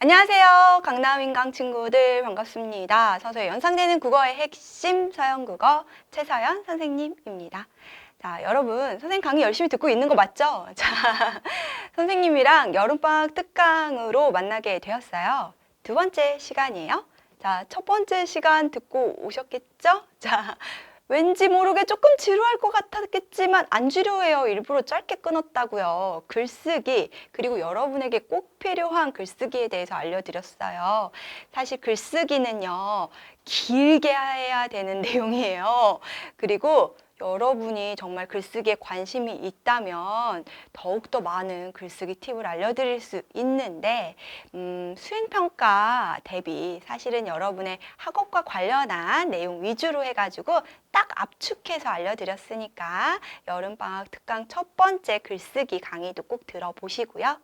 안녕하세요. 강남인강 친구들 반갑습니다. 서서히 연상되는 국어의 핵심 서영국어 최서연 선생님입니다. 자, 여러분 선생님 강의 열심히 듣고 있는 거 맞죠? 자, 선생님이랑 여름방학 특강으로 만나게 되었어요. 두 번째 시간이에요. 자, 첫 번째 시간 듣고 오셨겠죠? 자, 왠지 모르게 조금 지루할 것 같았겠지만 안 지루해요. 일부러 짧게 끊었다고요. 글쓰기, 그리고 여러분에게 꼭 필요한 글쓰기에 대해서 알려드렸어요. 사실 글쓰기는요, 길게 해야 되는 내용이에요. 그리고 여러분이 정말 글쓰기에 관심이 있다면 더욱더 많은 글쓰기 팁을 알려드릴 수 있는데 수행평가 대비 사실은 여러분의 학업과 관련한 내용 위주로 해가지고 딱 압축해서 알려드렸으니까 여름방학 특강 첫 번째 글쓰기 강의도 꼭 들어보시고요.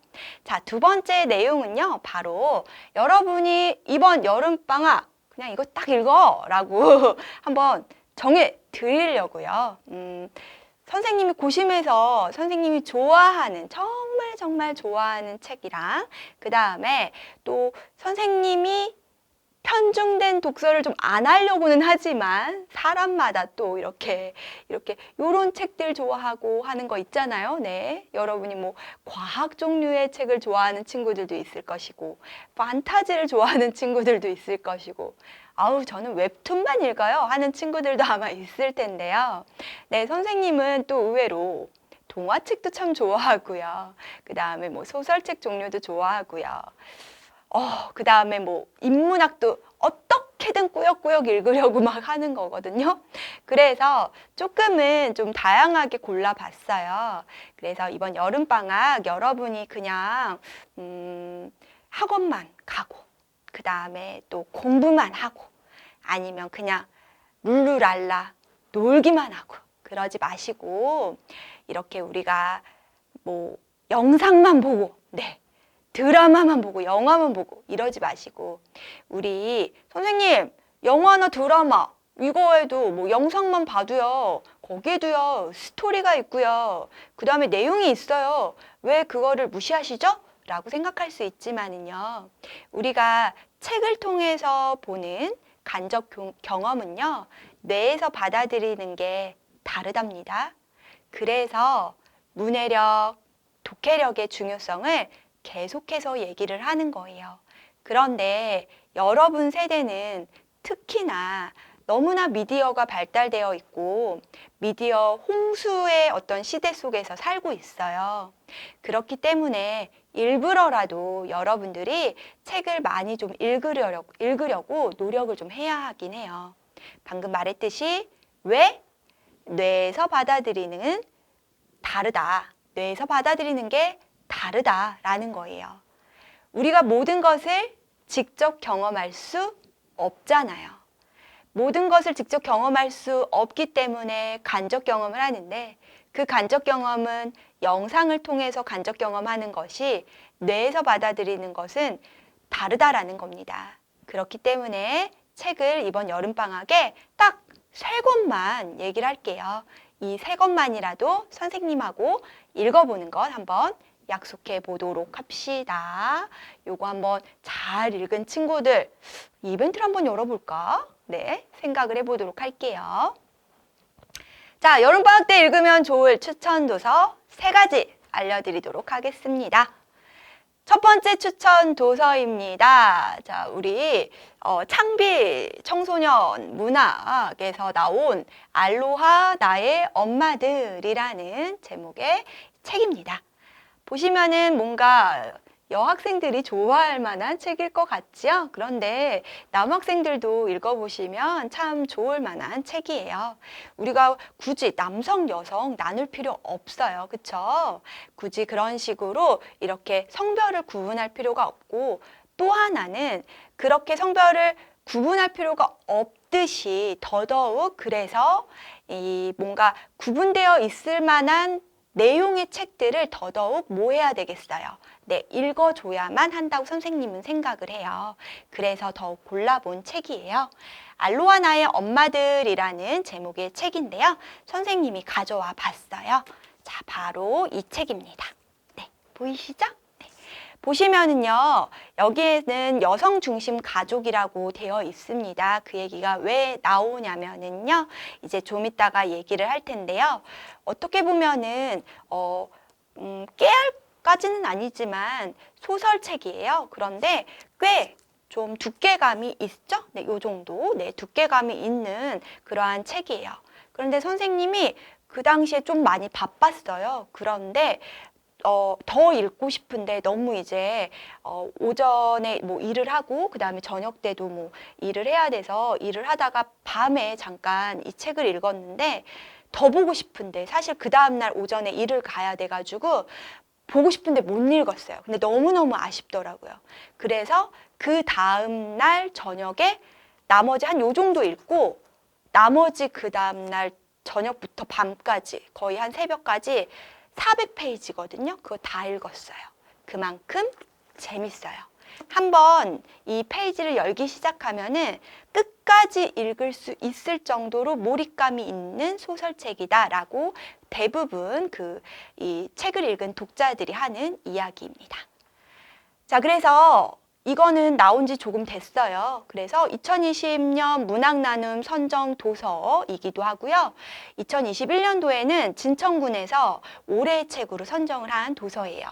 자, 두 번째 내용은요, 바로 여러분이 이번 여름방학 그냥 이거 딱 읽어 라고 한번 정해 드리려고요. 선생님이 고심해서 선생님이 좋아하는, 정말 좋아하는 책이랑 그 다음에 또 선생님이 편중된 독서를 좀 안 하려고는 하지만 사람마다 또 이렇게 요런 책들 좋아하고 하는 거 있잖아요. 네. 여러분이 뭐 과학 종류의 책을 좋아하는 친구들도 있을 것이고 판타지를 좋아하는 친구들도 있을 것이고 아우 저는 웹툰만 읽어요 하는 친구들도 아마 있을 텐데요. 네, 선생님은 또 의외로 동화책도 참 좋아하고요. 그 다음에 뭐 소설책 종류도 좋아하고요. 그 다음에 뭐 인문학도 어떻게든 꾸역꾸역 읽으려고 막 하는 거거든요. 그래서 조금은 좀 다양하게 골라봤어요. 그래서 이번 여름방학 여러분이 그냥 학원만 가고 그 다음에 또 공부만 하고 아니면 그냥 룰루랄라 놀기만 하고 그러지 마시고 이렇게 우리가 뭐 영상만 보고 드라마만 보고 영화만 보고 이러지 마시고 우리 선생님 영화나 드라마 이거에도 뭐 영상만 봐도요 거기에도요 스토리가 있고요 그 다음에 내용이 있어요 왜 그거를 무시하시죠? 라고 생각할 수 있지만은요 우리가 책을 통해서 보는 간접 경험은요 뇌에서 받아들이는 게 다르답니다. 그래서 문해력, 독해력의 중요성을 계속해서 얘기를 하는 거예요. 그런데 여러분 세대는 특히나 너무나 미디어가 발달되어 있고 미디어 홍수의 어떤 시대 속에서 살고 있어요. 그렇기 때문에 일부러라도 여러분들이 책을 많이 좀 읽으려고 노력을 좀 해야 하긴 해요. 방금 말했듯이 왜? 뇌에서 받아들이는 다르다. 뇌에서 받아들이는 게 다르다라는 거예요. 우리가 모든 것을 직접 경험할 수 없잖아요. 모든 것을 직접 경험할 수 없기 때문에 간접 경험을 하는데 그 간접 경험은 영상을 통해서 간접 경험하는 것이 뇌에서 받아들이는 것은 다르다라는 겁니다. 그렇기 때문에 책을 이번 여름방학에 딱 3권만 얘기를 할게요. 이 3권만이라도 선생님하고 읽어보는 것 한번 약속해 보도록 합시다. 요거 한번 잘 읽은 친구들 이벤트를 한번 열어볼까? 네, 생각을 해보도록 할게요. 자, 여름방학 때 읽으면 좋을 추천 도서 3가지 알려드리도록 하겠습니다. 첫 번째 추천 도서입니다. 자, 우리 창빌 청소년 문학에서 나온 알로하 나의 엄마들이라는 제목의 책입니다. 보시면은 뭔가 여학생들이 좋아할 만한 책일 것 같지요? 그런데 남학생들도 읽어보시면 참 좋을 만한 책이에요. 우리가 굳이 남성, 여성 나눌 필요 없어요. 그쵸? 굳이 그런 식으로 이렇게 성별을 구분할 필요가 없고 또 하나는 그렇게 성별을 구분할 필요가 없듯이 더더욱 그래서 이 뭔가 구분되어 있을 만한 내용의 책들을 더더욱 뭐 해야 되겠어요? 네, 읽어줘야만 한다고 선생님은 생각을 해요. 그래서 더욱 골라본 책이에요. 알로하 나의 엄마들이라는 제목의 책인데요. 선생님이 가져와 봤어요. 자, 바로 이 책입니다. 네, 보이시죠? 네. 보시면은요, 여기에는 여성 중심 가족이라고 되어 있습니다. 그 얘기가 왜 나오냐면은요, 이제 좀 이따가 얘기를 할 텐데요. 어떻게 보면은, 깨알까지는 아니지만 소설책이에요. 그런데 꽤 좀 두께감이 있죠? 네, 요 정도. 네, 두께감이 있는 그러한 책이에요. 그런데 선생님이 그 당시에 좀 많이 바빴어요. 그런데 더 읽고 싶은데 너무 이제 오전에 뭐 일을 하고 그 다음에 저녁 때도 뭐 일을 해야 돼서 일을 하다가 밤에 잠깐 이 책을 읽었는데 더 보고 싶은데 사실 그 다음날 오전에 일을 가야 돼가지고 보고 싶은데 못 읽었어요. 근데 너무너무 아쉽더라고요. 그래서 그 다음날 저녁에 나머지 한 요 정도 읽고 나머지 그 다음날 저녁부터 밤까지 거의 한 새벽까지 400페이지거든요. 그거 다 읽었어요. 그만큼 재밌어요. 한번 이 페이지를 열기 시작하면은 끝까지 읽을 수 있을 정도로 몰입감이 있는 소설책이다라고 대부분 이 책을 읽은 독자들이 하는 이야기입니다. 자, 그래서 이거는 나온 지 조금 됐어요. 그래서 2020년 문학나눔 선정 도서이기도 하고요. 2021년도에는 진천군에서 올해의 책으로 선정을 한 도서예요.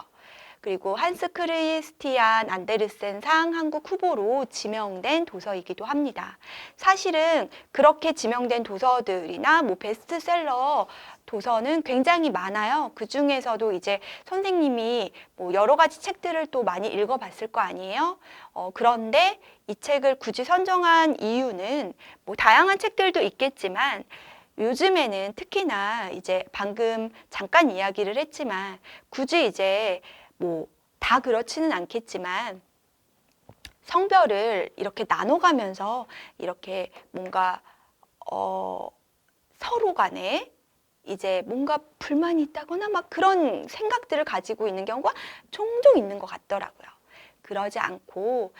그리고 한스 크리스티안 안데르센상 한국 후보로 지명된 도서이기도 합니다. 사실은 그렇게 지명된 도서들이나 뭐 베스트셀러 도서는 굉장히 많아요. 그 중에서도 이제 선생님이 뭐 여러 가지 책들을 또 많이 읽어봤을 거 아니에요? 그런데 이 책을 굳이 선정한 이유는 뭐 다양한 책들도 있겠지만 요즘에는 특히나 이제 방금 잠깐 이야기를 했지만 굳이 이제 뭐 다 그렇지는 않겠지만 성별을 이렇게 나눠가면서 이렇게 뭔가 서로 간에 이제 뭔가 불만이 있다거나 막 그런 생각들을 가지고 있는 경우가 종종 있는 것 같더라고요. 그러지 않고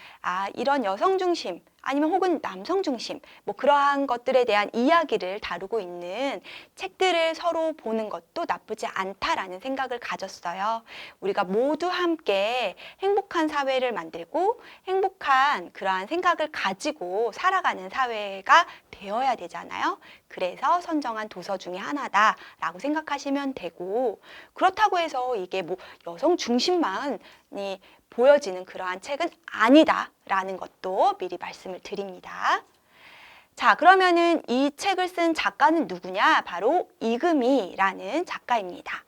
이런 여성 중심 아니면 혹은 남성 중심 뭐 그러한 것들에 대한 이야기를 다루고 있는 책들을 서로 보는 것도 나쁘지 않다라는 생각을 가졌어요. 우리가 모두 함께 행복한 사회를 만들고 행복한 그러한 생각을 가지고 살아가는 사회가 되어야 되잖아요. 그래서 선정한 도서 중에 하나다라고 생각하시면 되고, 그렇다고 해서 이게 뭐 여성 중심만이 보여지는 그러한 책은 아니다라는 것도 미리 말씀을 드립니다. 자, 그러면은 이 책을 쓴 작가는 누구냐? 바로 이금희라는 작가입니다.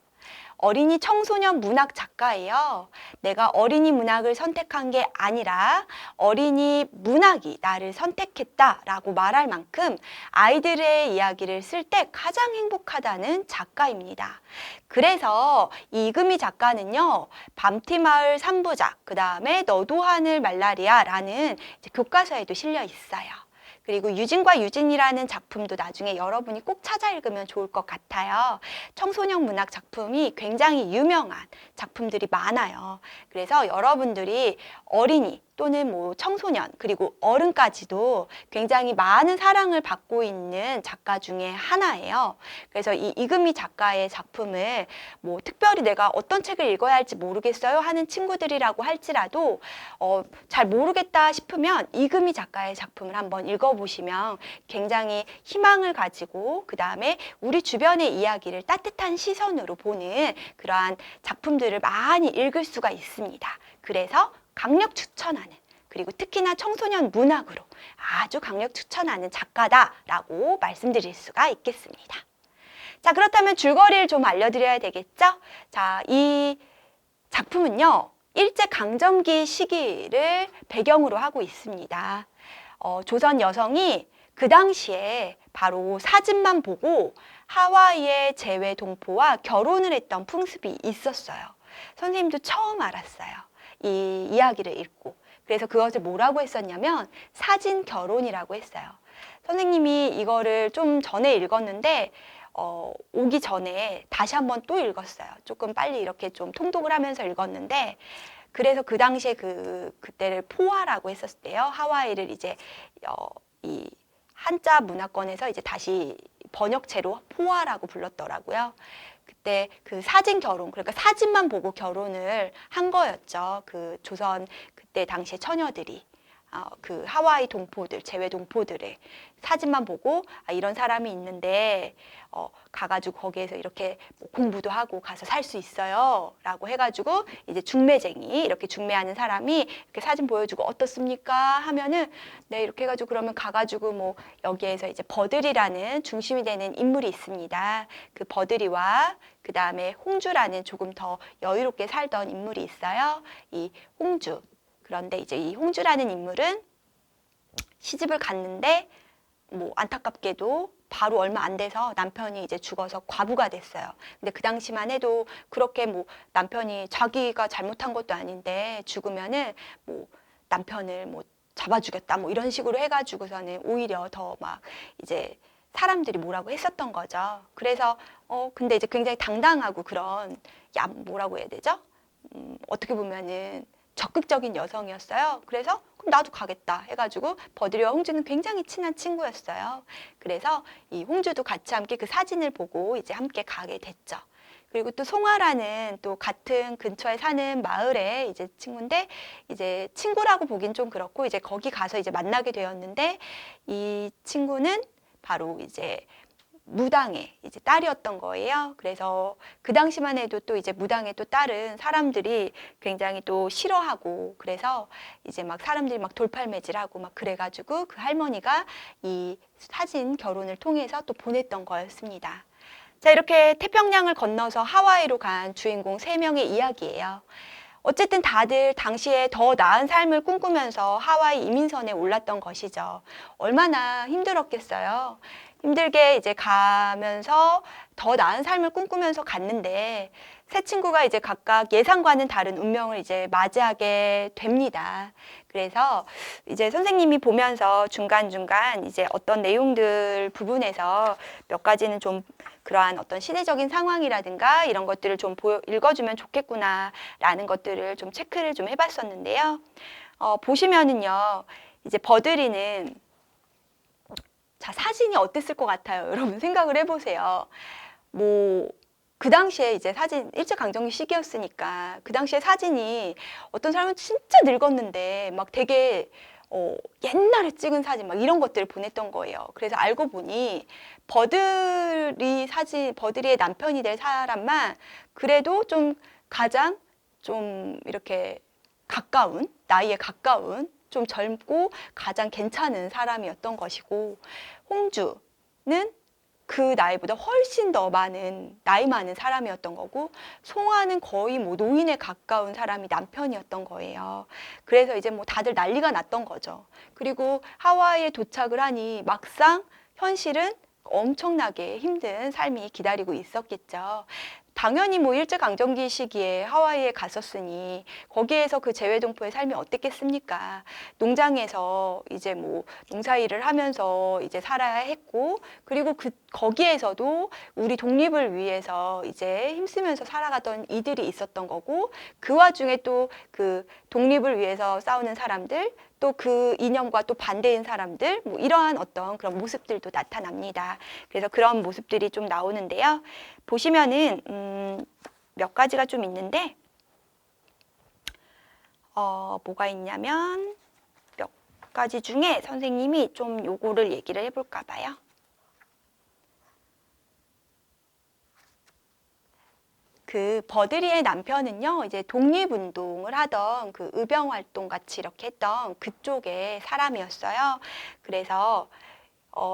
어린이 청소년 문학 작가예요. 내가 어린이 문학을 선택한 게 아니라 어린이 문학이 나를 선택했다라고 말할 만큼 아이들의 이야기를 쓸 때 가장 행복하다는 작가입니다. 그래서 이금희 작가는요, 밤티마을 3부작, 그 다음에 너도 하늘 말라리아라는 교과서에도 실려 있어요. 그리고 유진과 유진이라는 작품도 나중에 여러분이 꼭 찾아 읽으면 좋을 것 같아요. 청소년 문학 작품이 굉장히 유명한 작품들이 많아요. 그래서 여러분들이 어린이 또는 뭐 청소년 그리고 어른까지도 굉장히 많은 사랑을 받고 있는 작가 중에 하나예요. 그래서 이 이금희 작가의 작품을 뭐 특별히 내가 어떤 책을 읽어야 할지 모르겠어요 하는 친구들이라고 할지라도 잘 모르겠다 싶으면 이금희 작가의 작품을 한번 읽어보시면 굉장히 희망을 가지고 그 다음에 우리 주변의 이야기를 따뜻한 시선으로 보는 그러한 작품들을 많이 읽을 수가 있습니다. 그래서 강력 추천하는, 그리고 특히나 청소년 문학으로 아주 강력 추천하는 작가다라고 말씀드릴 수가 있겠습니다. 자, 그렇다면 줄거리를 좀 알려드려야 되겠죠? 자, 이 작품은요, 일제강점기 시기를 배경으로 하고 있습니다. 조선 여성이 그 당시에 바로 사진만 보고 하와이의 재외 동포와 결혼을 했던 풍습이 있었어요. 선생님도 처음 알았어요. 이 이야기를 읽고. 그래서 그것을 뭐라고 했었냐면 사진 결혼이라고 했어요. 선생님이 이거를 좀 전에 읽었는데 오기 전에 다시 한번 또 읽었어요. 조금 빨리 이렇게 좀 통독을 하면서 읽었는데, 그래서 그 당시에 그때를 포화라고 했었을 때요. 하와이를 이제 이 한자 문화권에서 이제 다시 번역체로 포화라고 불렀더라고요. 그때 그 사진 결혼, 그러니까 사진만 보고 결혼을 한 거였죠. 그 조선 그때 당시에 처녀들이. 그 하와이 동포들, 재외 동포들의 사진만 보고 이런 사람이 있는데 가가지고 거기에서 이렇게 뭐 공부도 하고 가서 살 수 있어요 라고 해가지고 이제 중매쟁이, 이렇게 중매하는 사람이 이렇게 사진 보여주고 어떻습니까 하면은 네 이렇게 해가지고 그러면 가가지고 뭐 여기에서 이제 버들이라는 중심이 되는 인물이 있습니다. 그 버들이와 그 다음에 홍주라는 조금 더 여유롭게 살던 인물이 있어요. 이 홍주. 그런데 이제 이 홍주라는 인물은 시집을 갔는데 뭐 안타깝게도 바로 얼마 안 돼서 남편이 이제 죽어서 과부가 됐어요. 근데 그 당시만 해도 그렇게 뭐 남편이 자기가 잘못한 것도 아닌데 죽으면은 뭐 남편을 뭐 잡아 죽였다 뭐 이런 식으로 해가지고서는 오히려 더 막 이제 사람들이 뭐라고 했었던 거죠. 그래서 근데 이제 굉장히 당당하고 그런 뭐라고 해야 되죠? 어떻게 보면은 적극적인 여성이었어요. 그래서 그럼 나도 가겠다 해가지고 버들이와 홍주는 굉장히 친한 친구였어요. 그래서 이 홍주도 같이 함께 그 사진을 보고 이제 함께 가게 됐죠. 그리고 또 송아라는 또 같은 근처에 사는 마을의 이제 친구인데 이제 친구라고 보긴 좀 그렇고 이제 거기 가서 이제 만나게 되었는데 이 친구는 바로 이제 무당의 이제 딸이었던 거예요. 그래서 그 당시만 해도 또 이제 무당의 또 딸은 사람들이 굉장히 또 싫어하고 그래서 이제 막 사람들이 막 돌팔매질하고 막 그래가지고 그 할머니가 이 사진 결혼을 통해서 또 보냈던 거였습니다. 자, 이렇게 태평양을 건너서 하와이로 간 주인공 3명의 이야기예요. 어쨌든 다들 당시에 더 나은 삶을 꿈꾸면서 하와이 이민선에 올랐던 것이죠. 얼마나 힘들었겠어요. 힘들게 이제 가면서 더 나은 삶을 꿈꾸면서 갔는데 세 친구가 이제 각각 예상과는 다른 운명을 이제 맞이하게 됩니다. 그래서 이제 선생님이 보면서 중간중간 이제 어떤 내용들 부분에서 몇 가지는 좀 그러한 어떤 시대적인 상황이라든가 이런 것들을 좀 읽어주면 좋겠구나라는 것들을 좀 체크를 좀 해봤었는데요. 보시면은요, 이제 버들이는 자, 사진이 어땠을 것 같아요? 여러분 생각을 해보세요. 뭐, 그 당시에 이제 사진, 일제강점기 시기였으니까 그 당시에 사진이 어떤 사람은 진짜 늙었는데 막 되게 옛날에 찍은 사진 막 이런 것들을 보냈던 거예요. 그래서 알고 보니 버들이의 남편이 될 사람만 그래도 좀 가장 좀 이렇게 나이에 가까운 좀 젊고 가장 괜찮은 사람이었던 것이고 홍주는 그 나이보다 훨씬 더 나이 많은 사람이었던 거고 송아는 거의 뭐 노인에 가까운 사람이 남편이었던 거예요. 그래서 이제 뭐 다들 난리가 났던 거죠. 그리고 하와이에 도착을 하니 막상 현실은 엄청나게 힘든 삶이 기다리고 있었겠죠. 당연히 뭐 일제강점기 시기에 하와이에 갔었으니 거기에서 그 재외동포의 삶이 어땠겠습니까? 농장에서 이제 뭐 농사일을 하면서 이제 살아야 했고 그리고 거기에서도 우리 독립을 위해서 이제 힘쓰면서 살아가던 이들이 있었던 거고 그 와중에 또 그 독립을 위해서 싸우는 사람들 또 그 이념과 또 반대인 사람들 뭐 이러한 어떤 그런 모습들도 나타납니다. 그래서 그런 모습들이 좀 나오는데요. 보시면은 몇 가지가 좀 있는데 뭐가 있냐면 몇 가지 중에 선생님이 좀 요거를 얘기를 해볼까 봐요. 그 버드리의 남편은요, 이제 독립운동을 하던 그 의병활동 같이 이렇게 했던 그쪽의 사람이었어요. 그래서,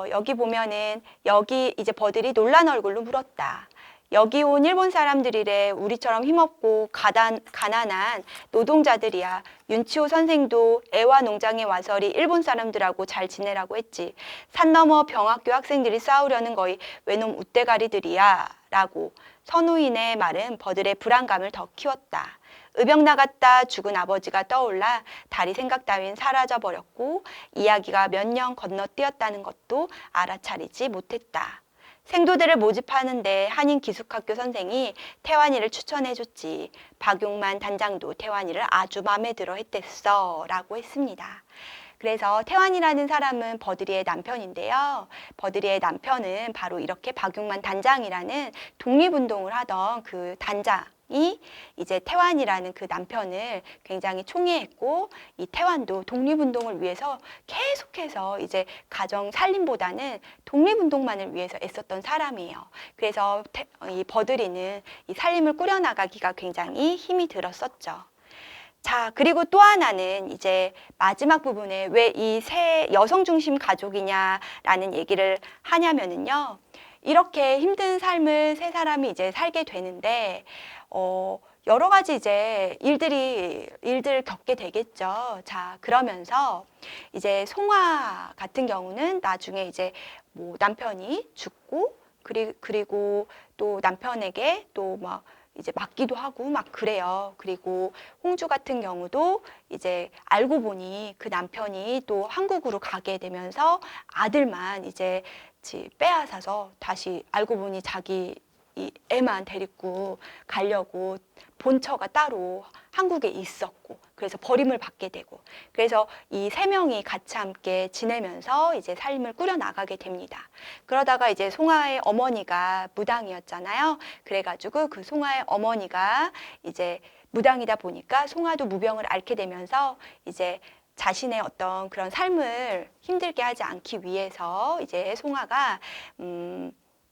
여기 보면은, 여기 이제 버들이 놀란 얼굴로 물었다. 여기 온 일본 사람들이래 우리처럼 힘없고 가난한 노동자들이야. 윤치호 선생도 애와 농장에 와서리 일본 사람들하고 잘 지내라고 했지. 산 너머 병학교 학생들이 싸우려는 거이 외놈 웃대가리들이야. 라고 선우인의 말은 버들의 불안감을 더 키웠다. 의병 나갔다 죽은 아버지가 떠올라 다리 생각 따윈 사라져 버렸고 이야기가 몇 년 건너뛰었다는 것도 알아차리지 못했다. 생도들을 모집하는데 한인 기숙학교 선생이 태환이를 추천해줬지. 박용만 단장도 태환이를 아주 마음에 들어 했댔어 라고 했습니다. 그래서 태환이라는 사람은 버드리의 남편인데요. 버드리의 남편은 바로 이렇게 박용만 단장이라는 독립운동을 하던 그 단장이 이제 태환이라는 그 남편을 굉장히 총애했고, 이 태환도 독립운동을 위해서 계속해서 이제 가정 살림보다는 독립운동만을 위해서 애썼던 사람이에요. 그래서 이 버드리는 이 살림을 꾸려나가기가 굉장히 힘이 들었었죠. 자, 그리고 또 하나는 이제 마지막 부분에 왜 이 세 여성 중심 가족이냐라는 얘기를 하냐면은요. 이렇게 힘든 삶을 세 사람이 이제 살게 되는데, 여러 가지 이제 일들을 겪게 되겠죠. 자, 그러면서 이제 송아 같은 경우는 나중에 이제 뭐 남편이 죽고, 그리고 또 남편에게 또 막 이제 맞기도 하고 막 그래요. 그리고 홍주 같은 경우도 이제 알고 보니 그 남편이 또 한국으로 가게 되면서 아들만 이제 빼앗아서 다시 알고 보니 자기 이 애만 데리고 가려고 본처가 따로 한국에 있었고, 그래서 버림을 받게 되고, 그래서 이 세 명이 같이 함께 지내면서 이제 삶을 꾸려나가게 됩니다. 그러다가 이제 송아의 어머니가 무당이었잖아요. 그래가지고 그 송아의 어머니가 이제 무당이다 보니까 송아도 무병을 앓게 되면서 이제 자신의 어떤 그런 삶을 힘들게 하지 않기 위해서 이제 송아가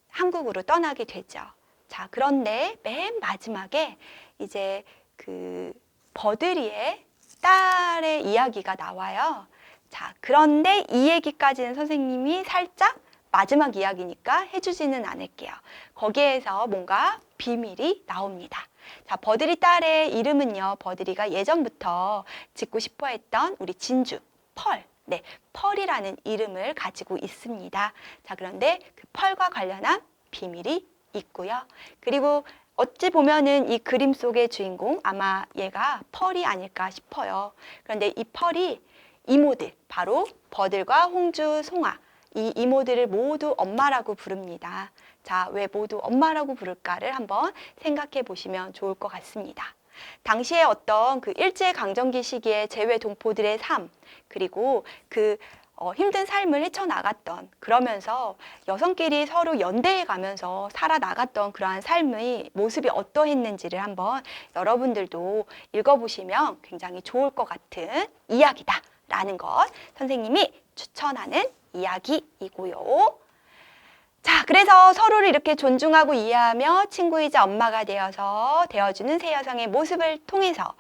한국으로 떠나게 되죠. 자, 그런데 맨 마지막에 이제 그 버드리의 딸의 이야기가 나와요. 자, 그런데 이 얘기까지는 선생님이 살짝 마지막 이야기니까 해주지는 않을게요. 거기에서 뭔가 비밀이 나옵니다. 자, 버드리 딸의 이름은요, 버드리가 예전부터 짓고 싶어 했던 우리 진주, 펄. 네, 펄이라는 이름을 가지고 있습니다. 자, 그런데 그 펄과 관련한 비밀이 있고요. 그리고 어찌 보면은 이 그림 속의 주인공 아마 얘가 펄이 아닐까 싶어요. 그런데 이 펄이 이모들, 바로 버들과 홍주, 송아, 이 이모들을 모두 엄마라고 부릅니다. 자, 왜 모두 엄마라고 부를까를 한번 생각해 보시면 좋을 것 같습니다. 당시에 어떤 그 일제강점기 시기에 재외 동포들의 삶, 그리고 그 힘든 삶을 헤쳐나갔던, 그러면서 여성끼리 서로 연대해 가면서 살아나갔던 그러한 삶의 모습이 어떠했는지를 한번 여러분들도 읽어보시면 굉장히 좋을 것 같은 이야기다라는 것 선생님이 추천하는 이야기이고요. 자, 그래서 서로를 이렇게 존중하고 이해하며 친구이자 엄마가 되어주는 새 여성의 모습을 통해서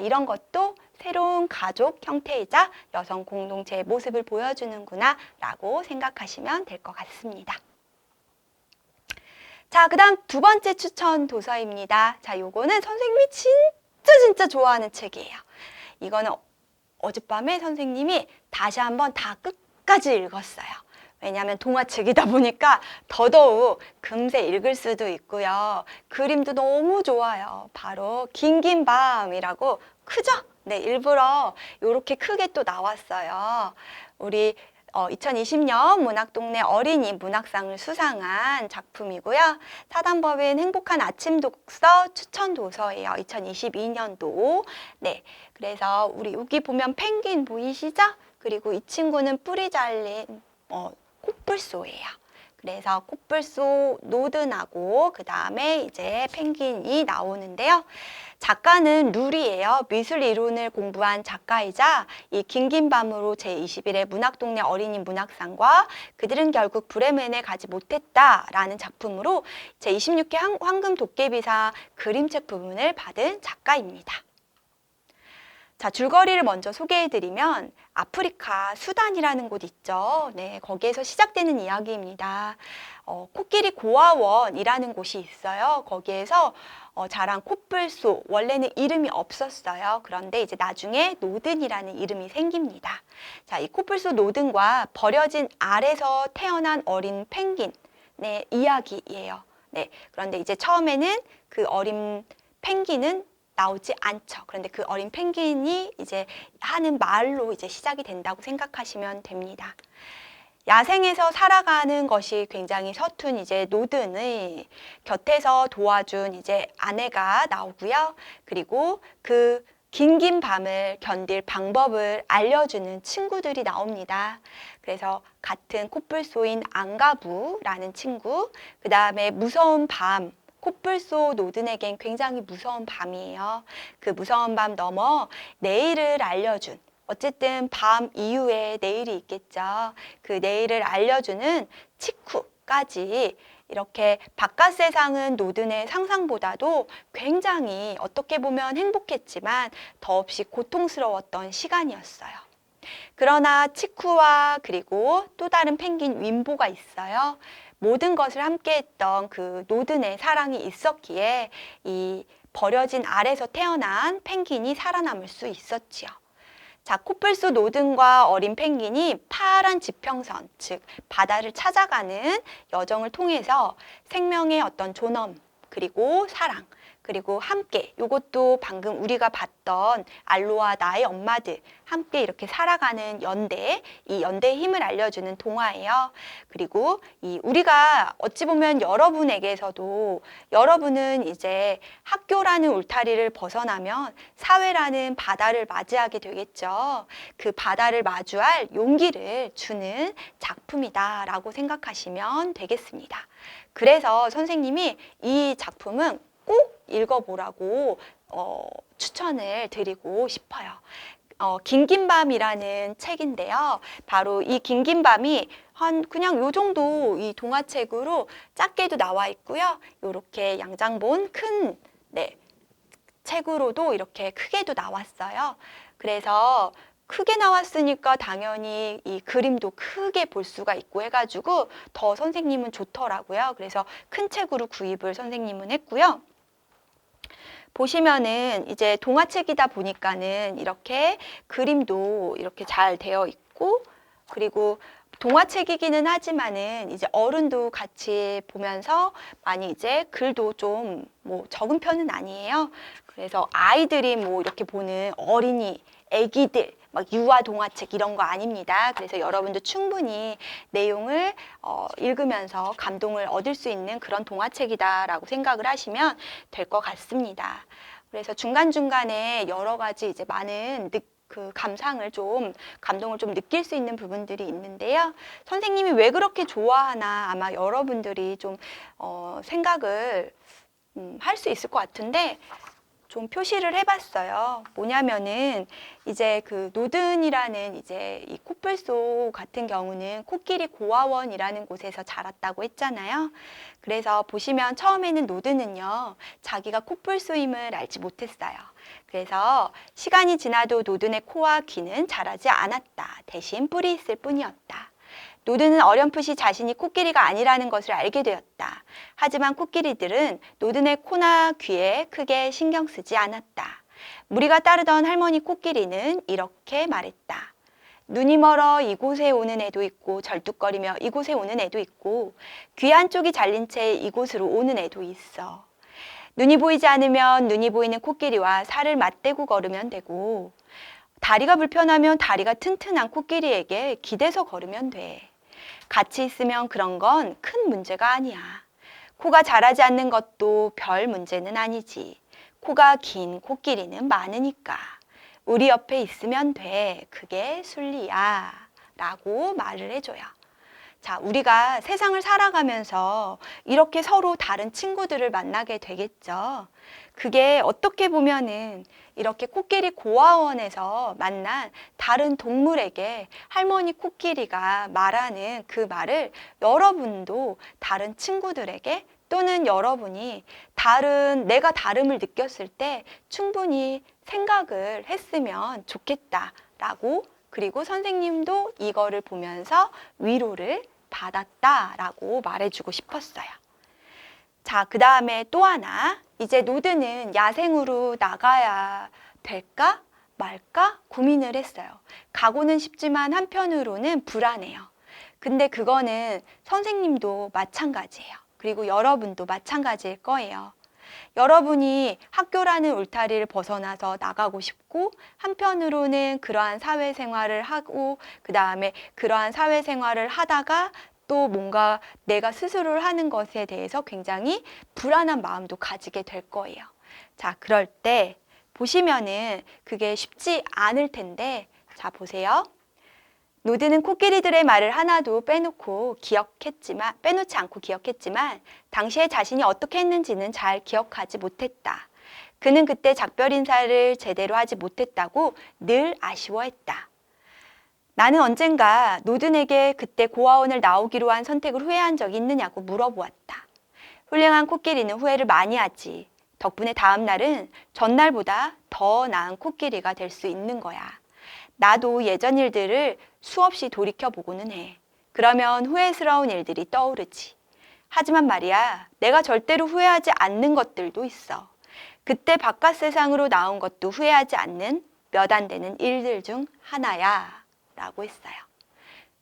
이런 것도 새로운 가족 형태이자 여성 공동체의 모습을 보여주는구나 라고 생각하시면 될 것 같습니다. 자, 그 다음 두 번째 추천 도서입니다. 자, 요거는 선생님이 진짜 좋아하는 책이에요. 이거는 어젯밤에 선생님이 다시 한번 다 끝까지 읽었어요. 왜냐하면 동화책이다 보니까 더더욱 금세 읽을 수도 있고요. 그림도 너무 좋아요. 바로 긴긴 밤이라고, 크죠? 네, 일부러 이렇게 크게 또 나왔어요. 우리 2020년 문학동네 어린이 문학상을 수상한 작품이고요. 사단법인 행복한 아침 독서 추천 도서예요. 2022년도. 네, 그래서 우리 여기 보면 펭귄 보이시죠? 그리고 이 친구는 뿌리 잘린 코뿔소예요. 그래서 코뿔소 노든하고 그 다음에 이제 펭귄이 나오는데요. 작가는 룰이에요. 미술 이론을 공부한 작가이자 이 긴긴 밤으로 제21회 문학동네 어린이 문학상과 그들은 결국 브레멘에 가지 못했다라는 작품으로 제26회 황금 도깨비상 그림책 부문을 받은 작가입니다. 자, 줄거리를 먼저 소개해드리면 아프리카 수단이라는 곳 있죠. 네, 거기에서 시작되는 이야기입니다. 코끼리 고아원이라는 곳이 있어요. 거기에서 자란 코뿔소, 원래는 이름이 없었어요. 그런데 이제 나중에 노든이라는 이름이 생깁니다. 자, 이 코뿔소 노든과 버려진 알에서 태어난 어린 펭귄의 이야기예요. 네, 그런데 이제 처음에는 그 어린 펭귄은 나오지 않죠. 그런데 그 어린 펭귄이 이제 하는 말로 이제 시작이 된다고 생각하시면 됩니다. 야생에서 살아가는 것이 굉장히 서툰 이제 노든의 곁에서 도와준 이제 아내가 나오고요. 그리고 그 긴긴 밤을 견딜 방법을 알려주는 친구들이 나옵니다. 그래서 같은 코뿔소인 안가부라는 친구, 그 다음에 무서운 밤, 코뿔소 노든에겐 굉장히 무서운 밤이에요. 그 무서운 밤 넘어 내일을 알려준, 어쨌든 밤 이후에 내일이 있겠죠. 그 내일을 알려주는 치쿠까지 이렇게 바깥 세상은 노든의 상상보다도 굉장히 어떻게 보면 행복했지만 더없이 고통스러웠던 시간이었어요. 그러나 치쿠와 그리고 또 다른 펭귄 윈보가 있어요. 모든 것을 함께했던 그 노든의 사랑이 있었기에 이 버려진 알에서 태어난 펭귄이 살아남을 수 있었지요. 자, 코뿔소 노든과 어린 펭귄이 파란 지평선, 즉 바다를 찾아가는 여정을 통해서 생명의 어떤 존엄, 그리고 사랑, 그리고 함께, 이것도 방금 우리가 봤던 알로와 나의 엄마들 함께 이렇게 살아가는 연대, 이 연대의 힘을 알려주는 동화예요. 그리고 이 우리가 어찌 보면 여러분에게서도 여러분은 이제 학교라는 울타리를 벗어나면 사회라는 바다를 맞이하게 되겠죠. 그 바다를 마주할 용기를 주는 작품이다라고 생각하시면 되겠습니다. 그래서 선생님이 이 작품은 꼭 읽어보라고 추천을 드리고 싶어요. 긴긴밤이라는 책인데요. 바로 이 긴긴밤이 그냥 요 정도 이 동화책으로 작게도 나와 있고요. 요렇게 양장본 큰 책으로도 이렇게 크게도 나왔어요. 그래서 크게 나왔으니까 당연히 이 그림도 크게 볼 수가 있고 해가지고 더 선생님은 좋더라고요. 그래서 큰 책으로 구입을 선생님은 했고요. 보시면은 이제 동화책이다 보니까는 이렇게 그림도 이렇게 잘 되어 있고, 그리고 동화책이기는 하지만은 이제 어른도 같이 보면서 많이 이제 글도 좀 뭐 적은 편은 아니에요. 그래서 아이들이 뭐 이렇게 보는 어린이, 애기들 막 유아 동화책 이런 거 아닙니다. 그래서 여러분도 충분히 내용을 읽으면서 감동을 얻을 수 있는 그런 동화책이다라고 생각을 하시면 될 것 같습니다. 그래서 중간중간에 여러 가지 이제 많은 그 감동을 좀 느낄 수 있는 부분들이 있는데요. 선생님이 왜 그렇게 좋아하나 아마 여러분들이 좀 생각을 할 수 있을 것 같은데, 좀 표시를 해봤어요. 뭐냐면은 이제 그 노든이라는 이제 이 코뿔소 같은 경우는 코끼리 고아원이라는 곳에서 자랐다고 했잖아요. 그래서 보시면 처음에는 노든은요, 자기가 코뿔소임을 알지 못했어요. 그래서 시간이 지나도 노든의 코와 귀는 자라지 않았다. 대신 뿔이 있을 뿐이었다. 노든은 어렴풋이 자신이 코끼리가 아니라는 것을 알게 되었다. 하지만 코끼리들은 노든의 코나 귀에 크게 신경 쓰지 않았다. 무리가 따르던 할머니 코끼리는 이렇게 말했다. 눈이 멀어 이곳에 오는 애도 있고 절뚝거리며 이곳에 오는 애도 있고 귀 한쪽이 잘린 채 이곳으로 오는 애도 있어. 눈이 보이지 않으면 눈이 보이는 코끼리와 살을 맞대고 걸으면 되고, 다리가 불편하면 다리가 튼튼한 코끼리에게 기대서 걸으면 돼. 같이 있으면 그런 건 큰 문제가 아니야. 코가 자라지 않는 것도 별 문제는 아니지. 코가 긴 코끼리는 많으니까. 우리 옆에 있으면 돼. 그게 순리야. 라고 말을 해줘요. 자, 우리가 세상을 살아가면서 이렇게 서로 다른 친구들을 만나게 되겠죠. 그게 어떻게 보면은 이렇게 코끼리 고아원에서 만난 다른 동물에게 할머니 코끼리가 말하는 그 말을 여러분도 다른 친구들에게, 또는 여러분이 내가 다름을 느꼈을 때 충분히 생각을 했으면 좋겠다라고, 그리고 선생님도 이거를 보면서 위로를 받았다라고 말해주고 싶었어요. 자, 그 다음에 또 하나, 이제 노드는 야생으로 나가야 될까 말까 고민을 했어요. 가고는 싶지만 한편으로는 불안해요. 근데 그거는 선생님도 마찬가지예요. 그리고 여러분도 마찬가지일 거예요. 여러분이 학교라는 울타리를 벗어나서 나가고 싶고, 한편으로는 그러한 사회생활을 하고, 그 다음에 그러한 사회생활을 하다가 또 뭔가 내가 스스로를 하는 것에 대해서 굉장히 불안한 마음도 가지게 될 거예요. 자, 그럴 때 보시면은 그게 쉽지 않을 텐데, 자, 보세요. 노드는 코끼리들의 말을 하나도 빼놓지 않고 기억했지만 당시에 자신이 어떻게 했는지는 잘 기억하지 못했다. 그는 그때 작별 인사를 제대로 하지 못했다고 늘 아쉬워했다. 나는 언젠가 노든에게 그때 고아원을 나오기로 한 선택을 후회한 적이 있느냐고 물어보았다. 훌륭한 코끼리는 후회를 많이 하지. 덕분에 다음 날은 전날보다 더 나은 코끼리가 될 수 있는 거야. 나도 예전 일들을 수없이 돌이켜보고는 해. 그러면 후회스러운 일들이 떠오르지. 하지만 말이야, 내가 절대로 후회하지 않는 것들도 있어. 그때 바깥 세상으로 나온 것도 후회하지 않는 몇 안 되는 일들 중 하나야 라고 했어요.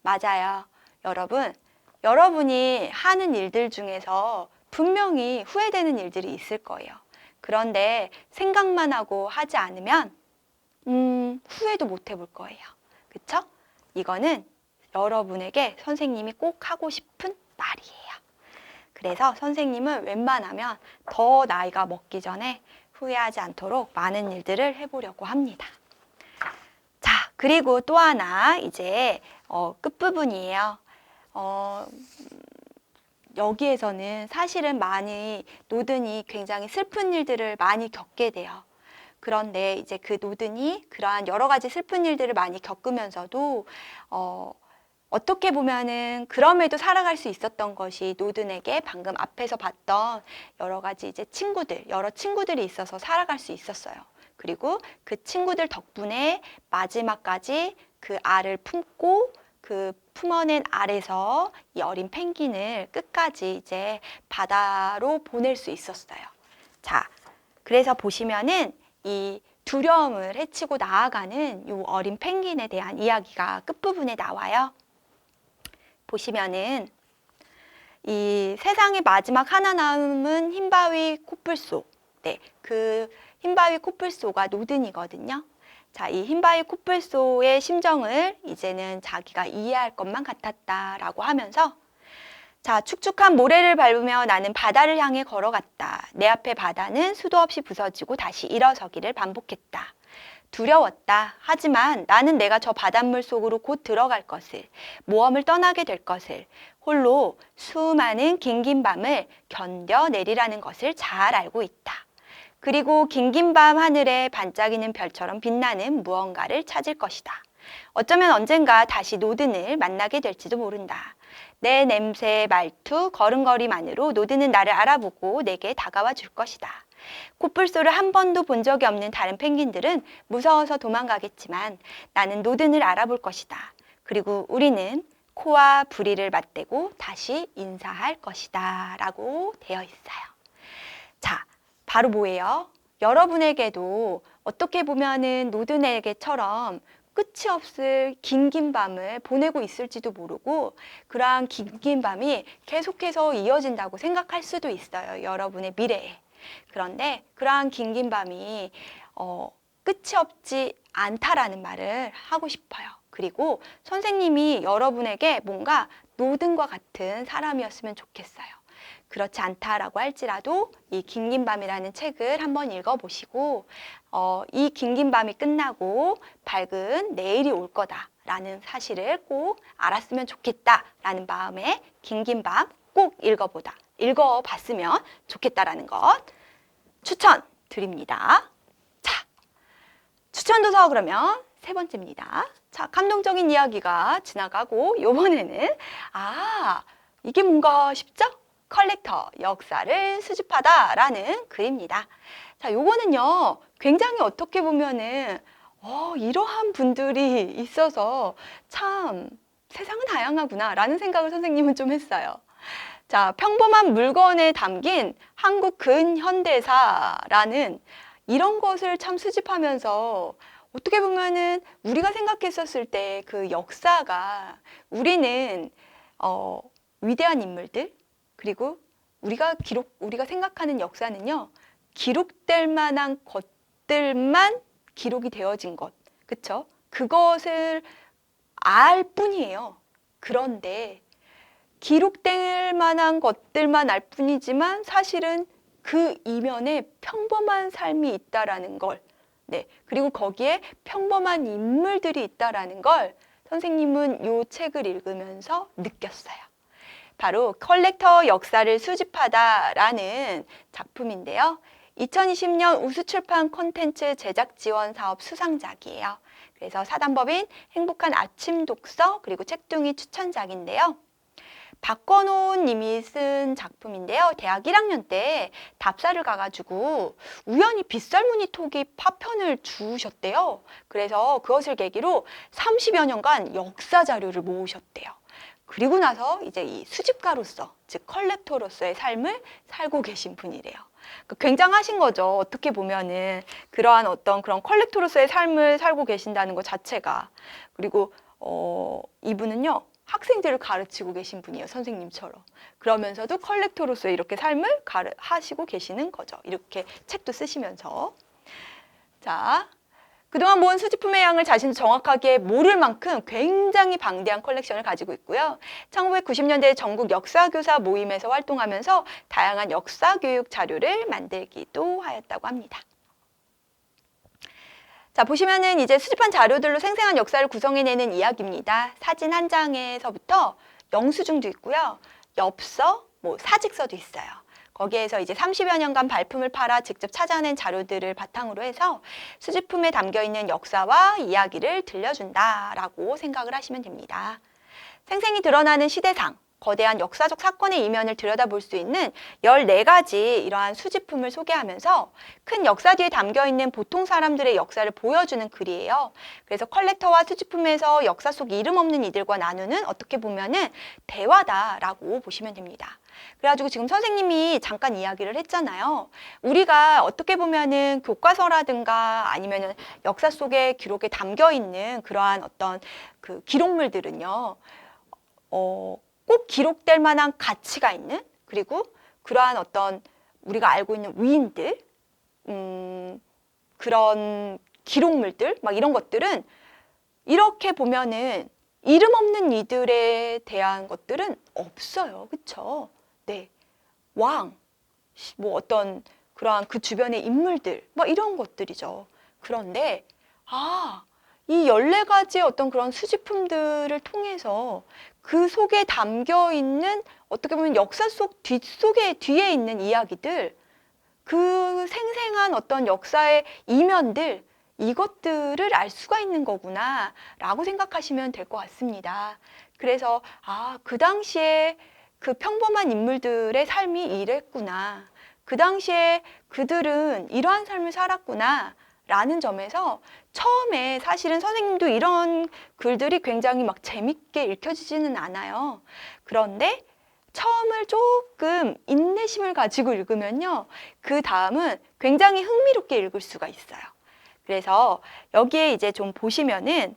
맞아요. 여러분, 여러분이 하는 일들 중에서 분명히 후회되는 일들이 있을 거예요. 그런데 생각만 하고 하지 않으면 후회도 못 해볼 거예요. 그쵸? 이거는 여러분에게 선생님이 꼭 하고 싶은 말이에요. 그래서 선생님은 웬만하면 더 나이가 먹기 전에 후회하지 않도록 많은 일들을 해보려고 합니다. 자, 그리고 또 하나 이제 끝부분이에요. 여기에서는 사실은 많이 노든이 굉장히 슬픈 일들을 많이 겪게 돼요. 그런데 이제 그 노든이 그러한 여러 가지 슬픈 일들을 많이 겪으면서도 어떻게 보면은 그럼에도 살아갈 수 있었던 것이 노든에게 방금 앞에서 봤던 여러 가지 이제 여러 친구들이 있어서 살아갈 수 있었어요. 그리고 그 친구들 덕분에 마지막까지 그 알을 품고 그 품어낸 알에서 이 어린 펭귄을 끝까지 이제 바다로 보낼 수 있었어요. 자, 그래서 보시면은 이 두려움을 헤치고 나아가는 이 어린 펭귄에 대한 이야기가 끝부분에 나와요. 보시면은 이 세상의 마지막 하나 남은 흰바위 코뿔소. 네, 그 흰바위 코뿔소가 노든이거든요. 자, 이 흰바위 코뿔소의 심정을 이제는 자기가 이해할 것만 같았다라고 하면서 자, 축축한 모래를 밟으며 나는 바다를 향해 걸어갔다. 내 앞에 바다는 수도 없이 부서지고 다시 일어서기를 반복했다. 두려웠다. 하지만 나는 내가 저 바닷물 속으로 곧 들어갈 것을, 모험을 떠나게 될 것을, 홀로 수많은 긴긴 밤을 견뎌내리라는 것을 잘 알고 있다. 그리고 긴긴 밤 하늘에 반짝이는 별처럼 빛나는 무언가를 찾을 것이다. 어쩌면 언젠가 다시 노든을 만나게 될지도 모른다. 내 냄새, 말투, 걸음걸이만으로 노든은 나를 알아보고 내게 다가와 줄 것이다. 코뿔소를 한 번도 본 적이 없는 다른 펭귄들은 무서워서 도망가겠지만 나는 노든을 알아볼 것이다. 그리고 우리는 코와 부리를 맞대고 다시 인사할 것이다. 라고 되어 있어요. 자, 바로 뭐예요? 여러분에게도 어떻게 보면은 노든에게처럼 끝이 없을 긴긴 밤을 보내고 있을지도 모르고 그러한 긴긴 밤이 계속해서 이어진다고 생각할 수도 있어요. 여러분의 미래에. 그런데 그러한 긴긴 밤이 끝이 없지 않다라는 말을 하고 싶어요. 그리고 선생님이 여러분에게 뭔가 노든과 같은 사람이었으면 좋겠어요. 그렇지 않다라고 할지라도 이 긴긴 밤이라는 책을 한번 읽어보시고 이 긴긴 밤이 끝나고 밝은 내일이 올 거다라는 사실을 꼭 알았으면 좋겠다라는 마음에 긴긴 밤 꼭 읽어봤으면 좋겠다라는 것 추천드립니다. 자, 추천도서 그러면 세 번째입니다. 자, 감동적인 이야기가 지나가고 이번에는 이게 뭔가 싶죠? 컬렉터, 역사를 수집하다라는 글입니다. 자, 요거는요, 굉장히 어떻게 보면은, 이러한 분들이 있어서 참 세상은 다양하구나 라는 생각을 선생님은 좀 했어요. 자, 평범한 물건에 담긴 한국 근현대사라는 이런 것을 참 수집하면서 어떻게 보면은 우리가 생각했었을 때 그 역사가 우리는 위대한 인물들 그리고 우리가 생각하는 역사는요, 기록될 만한 것들만 기록이 되어진 것, 그쵸? 그것을 알 뿐이에요. 그런데 기록될 만한 것들만 알 뿐이지만 사실은 그 이면에 평범한 삶이 있다라는 걸 네, 그리고 거기에 평범한 인물들이 있다라는 걸 선생님은 이 책을 읽으면서 느꼈어요. 바로 컬렉터 역사를 수집하다라는 작품인데요. 2020년 우수출판 콘텐츠 제작 지원 사업 수상작이에요. 그래서 사단법인 행복한 아침 독서 그리고 책둥이 추천작인데요. 박건호 님이 쓴 작품인데요. 대학 1학년 때 답사를 가가지고 우연히 빗살무늬 토기 파편을 주우셨대요. 그래서 그것을 계기로 30여 년간 역사 자료를 모으셨대요. 그리고 나서 이제 이 수집가로서, 즉 컬렉터로서의 삶을 살고 계신 분이래요. 굉장하신 거죠. 어떻게 보면은 그러한 어떤 그런 컬렉터로서의 삶을 살고 계신다는 것 자체가. 그리고 이분은요. 학생들을 가르치고 계신 분이에요. 선생님처럼. 그러면서도 컬렉터로서 이렇게 삶을 하시고 계시는 거죠. 이렇게 책도 쓰시면서. 자, 그동안 모은 수집품의 양을 자신도 정확하게 모를 만큼 굉장히 방대한 컬렉션을 가지고 있고요. 1990년대 전국 역사교사 모임에서 활동하면서 다양한 역사교육 자료를 만들기도 하였다고 합니다. 자, 보시면은 이제 수집한 자료들로 생생한 역사를 구성해내는 이야기입니다. 사진 한 장에서부터 영수증도 있고요. 엽서, 사직서도 있어요. 거기에서 이제 30여 년간 발품을 팔아 직접 찾아낸 자료들을 바탕으로 해서 수집품에 담겨있는 역사와 이야기를 들려준다라고 생각을 하시면 됩니다. 생생히 드러나는 시대상, 거대한 역사적 사건의 이면을 들여다볼 수 있는 14가지 이러한 수집품을 소개하면서 큰 역사 뒤에 담겨있는 보통 사람들의 역사를 보여주는 글이에요. 그래서 컬렉터와 수집품에서 역사 속 이름 없는 이들과 나누는 어떻게 보면은 대화다라고 보시면 됩니다. 그래가지고 지금 선생님이 잠깐 이야기를 했잖아요. 우리가 어떻게 보면은 교과서라든가 아니면은 역사 속의 기록에 담겨있는 그러한 어떤 그 기록물들은요, 꼭 기록될 만한 가치가 있는, 그리고 그러한 어떤 우리가 알고 있는 위인들, 그런 기록물들, 막 이런 것들은 이렇게 보면은 이름 없는 이들에 대한 것들은 없어요. 그쵸? 네. 왕, 어떤 그러한 그 주변의 인물들, 막 이런 것들이죠. 그런데, 이 14가지의 어떤 그런 수집품들을 통해서 그 속에 담겨 있는 어떻게 보면 역사 속 뒤에 있는 이야기들, 그 생생한 어떤 역사의 이면들, 이것들을 알 수가 있는 거구나 라고 생각하시면 될 것 같습니다. 그래서 그 당시에 그 평범한 인물들의 삶이 이랬구나, 그 당시에 그들은 이러한 삶을 살았구나 라는 점에서 처음에 사실은 선생님도 이런 글들이 굉장히 막 재밌게 읽혀지지는 않아요. 그런데 처음을 조금 인내심을 가지고 읽으면요, 그 다음은 굉장히 흥미롭게 읽을 수가 있어요. 그래서 여기에 이제 좀 보시면은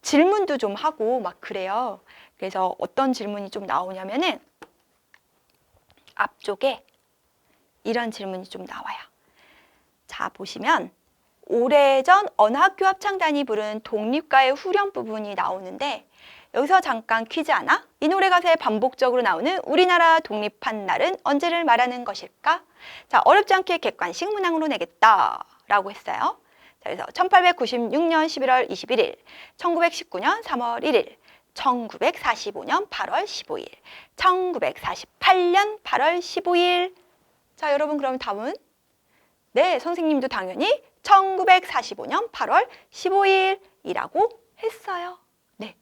질문도 좀 하고 막 그래요. 그래서 어떤 질문이 좀 나오냐면은 앞쪽에 이런 질문이 좀 나와요. 자, 보시면 오래전 어느 학교 합창단이 부른 독립가의 후렴 부분이 나오는데, 여기서 잠깐 퀴즈 하나. 이 노래 가사에 반복적으로 나오는 우리나라 독립한 날은 언제를 말하는 것일까? 자, 어렵지 않게 객관식 문항으로 내겠다 라고 했어요. 자, 그래서 1896년 11월 21일, 1919년 3월 1일, 1945년 8월 15일, 1948년 8월 15일. 자, 여러분 그럼 답은? 네, 선생님도 당연히 1945년 8월 15일이라고 했어요. 네.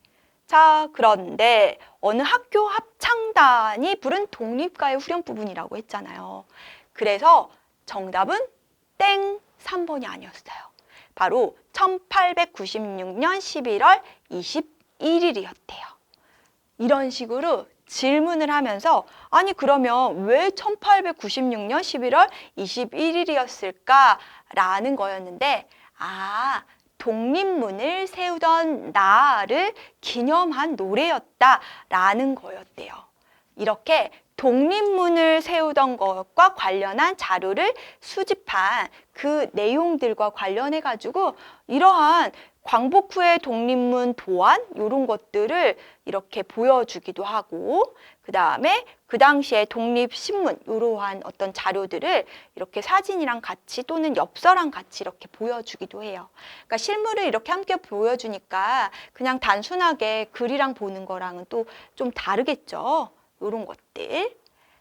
자, 그런데 어느 학교 합창단이 부른 독립가의 후렴 부분이라고 했잖아요. 그래서 정답은 땡 3번이 아니었어요. 바로 1896년 11월 21일이었대요. 이런 식으로 질문을 하면서 아니 그러면 왜 1896년 11월 21일이었을까? 라는 거였는데 독립문을 세우던 날을 기념한 노래였다라는 거였대요. 이렇게 독립문을 세우던 것과 관련한 자료를 수집한 그 내용들과 관련해 가지고 이러한 광복 후의 독립문 도안 이런 것들을 이렇게 보여주기도 하고, 그 다음에 그 당시에 독립신문 이러한 어떤 자료들을 이렇게 사진이랑 같이 또는 엽서랑 같이 이렇게 보여주기도 해요. 그러니까 실물을 이렇게 함께 보여주니까 그냥 단순하게 글이랑 보는 거랑은 또 좀 다르겠죠. 이런 것들.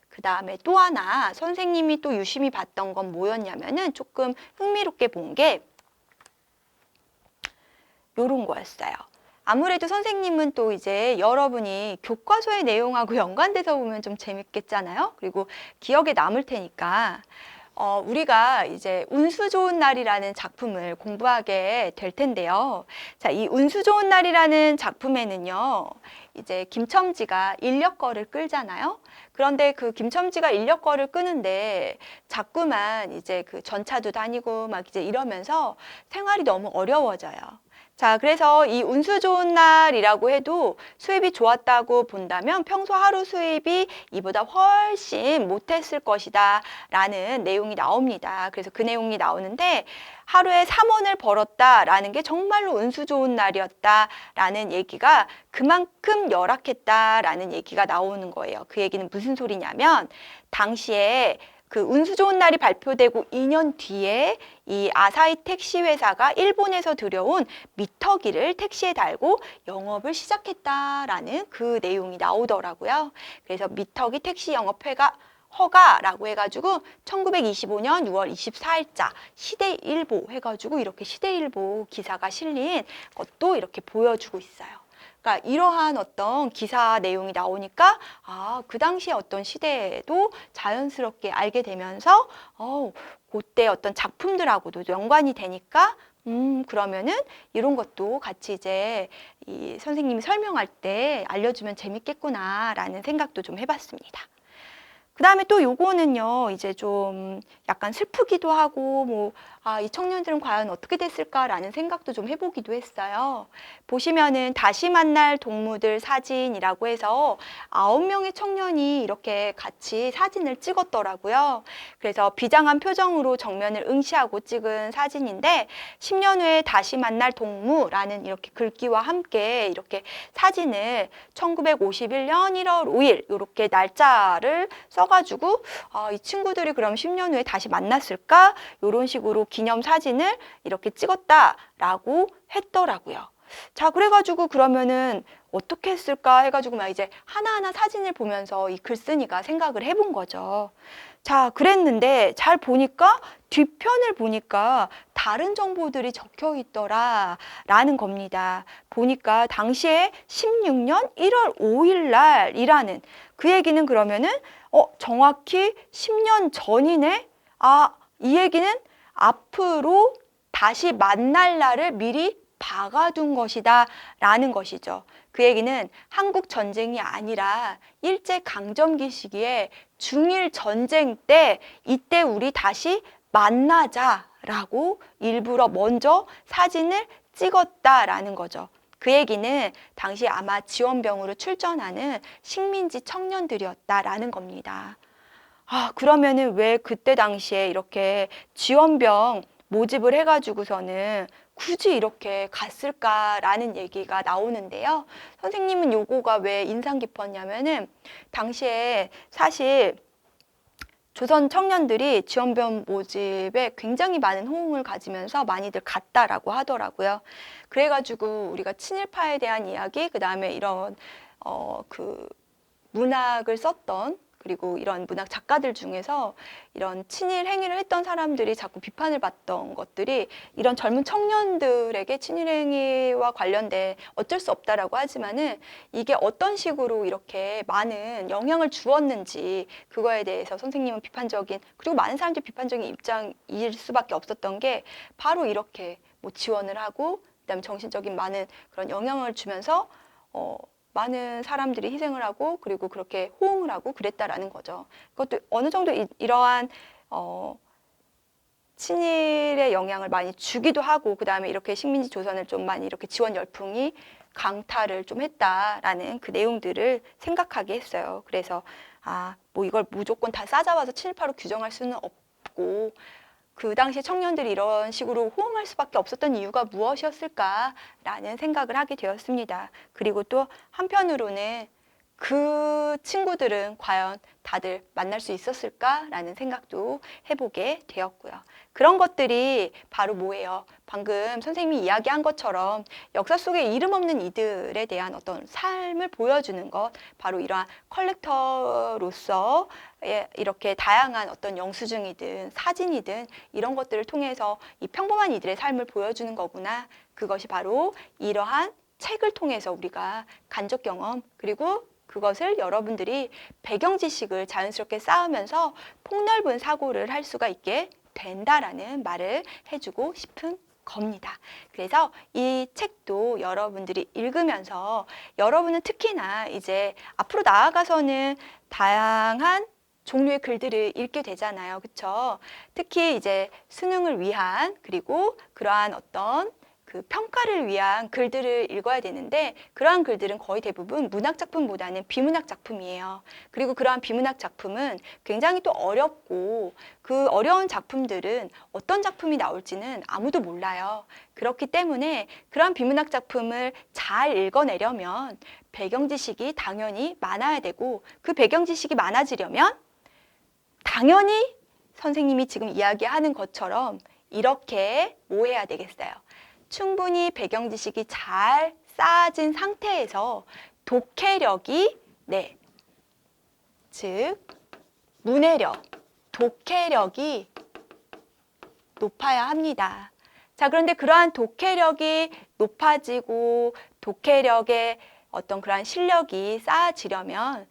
그 다음에 또 하나 선생님이 또 유심히 봤던 건 뭐였냐면은 조금 흥미롭게 본 게 요런 거였어요. 아무래도 선생님은 또 이제 여러분이 교과서의 내용하고 연관돼서 보면 좀 재밌겠잖아요. 그리고 기억에 남을 테니까 우리가 이제 운수 좋은 날이라는 작품을 공부하게 될 텐데요. 자, 이 운수 좋은 날이라는 작품에는요, 이제 김첨지가 인력거를 끌잖아요. 그런데 그 김첨지가 인력거를 끄는데 자꾸만 이제 그 전차도 다니고 막 이제 이러면서 생활이 너무 어려워져요. 자, 그래서 이 운수 좋은 날이라고 해도 수입이 좋았다고 본다면 평소 하루 수입이 이보다 훨씬 못했을 것이다 라는 내용이 나옵니다. 그래서 그 내용이 나오는데 하루에 3원을 벌었다라는 게 정말로 운수 좋은 날이었다라는 얘기가 그만큼 열악했다라는 얘기가 나오는 거예요. 그 얘기는 무슨 소리냐면 당시에 그 운수 좋은 날이 발표되고 2년 뒤에 이 아사히 택시 회사가 일본에서 들여온 미터기를 택시에 달고 영업을 시작했다라는 그 내용이 나오더라고요. 그래서 미터기 택시 영업회가 허가라고 해가지고 1925년 6월 24일자 시대일보 해가지고 이렇게 시대일보 기사가 실린 것도 이렇게 보여주고 있어요. 그러니까 이러한 어떤 기사 내용이 나오니까 그 당시에 어떤 시대에도 자연스럽게 알게 되면서 그때 어떤 작품들하고도 연관이 되니까 그러면은 이런 것도 같이 이제 이 선생님이 설명할 때 알려주면 재밌겠구나라는 생각도 좀 해봤습니다. 그 다음에 또 요거는요, 이제 좀 약간 슬프기도 하고, 이 청년들은 과연 어떻게 됐을까라는 생각도 좀 해보기도 했어요. 보시면은 다시 만날 동무들 사진이라고 해서 9명의 청년이 이렇게 같이 사진을 찍었더라고요. 그래서 비장한 표정으로 정면을 응시하고 찍은 사진인데, 10년 후에 다시 만날 동무라는 이렇게 글귀와 함께 이렇게 사진을 1951년 1월 5일 이렇게 날짜를 써가지고 이 친구들이 그럼 10년 후에 다시 만났을까? 이런 식으로 기념 사진을 이렇게 찍었다라고 했더라고요. 자, 그래가지고 그러면은 어떻게 했을까 해가지고 막 이제 하나하나 사진을 보면서 이 글쓴이가 생각을 해본 거죠. 자, 그랬는데 잘 보니까 뒤편을 보니까 다른 정보들이 적혀 있더라 라는 겁니다. 보니까 당시에 16년 1월 5일 날이라는 그 얘기는 그러면은 정확히 10년 전이네? 이 얘기는 앞으로 다시 만날 날을 미리 박아둔 것이다 라는 것이죠. 그 얘기는 한국 전쟁이 아니라 일제강점기 시기에 중일 전쟁 때 이때 우리 다시 만나자라고 일부러 먼저 사진을 찍었다라는 거죠. 그 얘기는 당시 아마 지원병으로 출전하는 식민지 청년들이었다라는 겁니다. 그러면은 왜 그때 당시에 이렇게 지원병 모집을 해가지고서는 굳이 이렇게 갔을까라는 얘기가 나오는데요. 선생님은 요거가 왜 인상 깊었냐면은 당시에 사실 조선 청년들이 지원병 모집에 굉장히 많은 호응을 가지면서 많이들 갔다라고 하더라고요. 그래가지고 우리가 친일파에 대한 이야기, 그 다음에 이런 그 문학을 썼던 그리고 이런 문학 작가들 중에서 이런 친일 행위를 했던 사람들이 자꾸 비판을 받던 것들이 이런 젊은 청년들에게 친일 행위와 관련된 어쩔 수 없다라고 하지만은 이게 어떤 식으로 이렇게 많은 영향을 주었는지 그거에 대해서 선생님은 비판적인, 그리고 많은 사람들이 비판적인 입장일 수밖에 없었던 게 바로 이렇게 뭐 지원을 하고 그다음에 정신적인 많은 그런 영향을 주면서 많은 사람들이 희생을 하고 그리고 그렇게 호응을 하고 그랬다라는 거죠. 그것도 어느 정도 이러한 친일의 영향을 많이 주기도 하고 그 다음에 이렇게 식민지 조선을 좀 많이 이렇게 지원 열풍이 강타를 좀 했다라는 그 내용들을 생각하게 했어요. 그래서 뭐 이걸 무조건 다 싸잡아서 친일파로 규정할 수는 없고 그 당시에 청년들이 이런 식으로 호응할 수밖에 없었던 이유가 무엇이었을까라는 생각을 하게 되었습니다. 그리고 또 한편으로는 그 친구들은 과연 다들 만날 수 있었을까라는 생각도 해보게 되었고요. 그런 것들이 바로 뭐예요? 방금 선생님이 이야기한 것처럼 역사 속에 이름 없는 이들에 대한 어떤 삶을 보여주는 것, 바로 이러한 컬렉터로서 이렇게 다양한 어떤 영수증이든 사진이든 이런 것들을 통해서 이 평범한 이들의 삶을 보여주는 거구나. 그것이 바로 이러한 책을 통해서 우리가 간접 경험, 그리고 그것을 여러분들이 배경 지식을 자연스럽게 쌓으면서 폭넓은 사고를 할 수가 있게 된다라는 말을 해주고 싶은 겁니다. 그래서 이 책도 여러분들이 읽으면서 여러분은 특히나 이제 앞으로 나아가서는 다양한 종류의 글들을 읽게 되잖아요. 그렇죠? 특히 이제 수능을 위한, 그리고 그러한 어떤 그 평가를 위한 글들을 읽어야 되는데, 그러한 글들은 거의 대부분 문학 작품보다는 비문학 작품이에요. 그리고 그러한 비문학 작품은 굉장히 또 어렵고, 그 어려운 작품들은 어떤 작품이 나올지는 아무도 몰라요. 그렇기 때문에 그러한 비문학 작품을 잘 읽어내려면 배경 지식이 당연히 많아야 되고, 그 배경 지식이 많아지려면 당연히 선생님이 지금 이야기하는 것처럼 이렇게 뭐 해야 되겠어요? 충분히 배경 지식이 잘 쌓아진 상태에서 독해력이, 즉 문해력, 독해력이 높아야 합니다. 자, 그런데 그러한 독해력이 높아지고 독해력의 어떤 그러한 실력이 쌓아지려면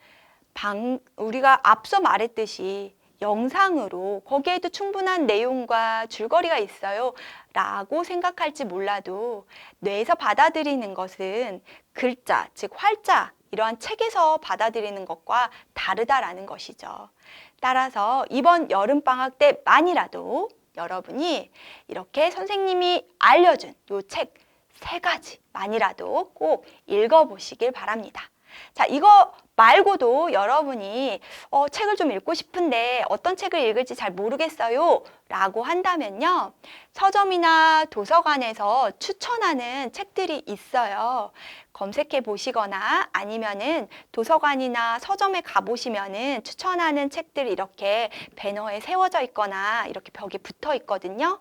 우리가 앞서 말했듯이 영상으로, 거기에도 충분한 내용과 줄거리가 있어요 라고 생각할지 몰라도, 뇌에서 받아들이는 것은 글자, 즉 활자, 이러한 책에서 받아들이는 것과 다르다라는 것이죠. 따라서 이번 여름방학 때만이라도 여러분이 이렇게 선생님이 알려준 이 책 3가지만이라도 꼭 읽어보시길 바랍니다. 자, 이거 말고도 여러분이 책을 좀 읽고 싶은데 어떤 책을 읽을지 잘 모르겠어요 라고 한다면요, 서점이나 도서관에서 추천하는 책들이 있어요. 검색해 보시거나 아니면은 도서관이나 서점에 가보시면은 추천하는 책들이 이렇게 배너에 세워져 있거나 이렇게 벽에 붙어 있거든요.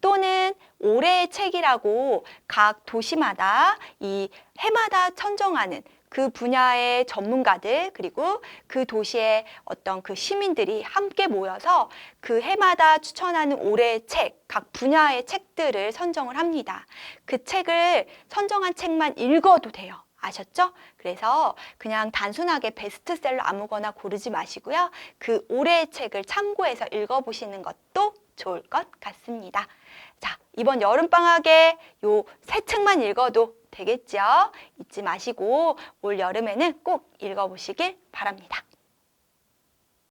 또는 올해의 책이라고 각 도시마다 이 해마다 선정하는 그 분야의 전문가들, 그리고 그 도시의 어떤 그 시민들이 함께 모여서 그 해마다 추천하는 올해의 책, 각 분야의 책들을 선정을 합니다. 그 책을 선정한 책만 읽어도 돼요. 아셨죠? 그래서 그냥 단순하게 베스트셀러 아무거나 고르지 마시고요. 그 올해의 책을 참고해서 읽어보시는 것도 좋을 것 같습니다. 자, 이번 여름방학에 요 3책만 읽어도 되겠죠? 잊지 마시고 올 여름에는 꼭 읽어보시길 바랍니다.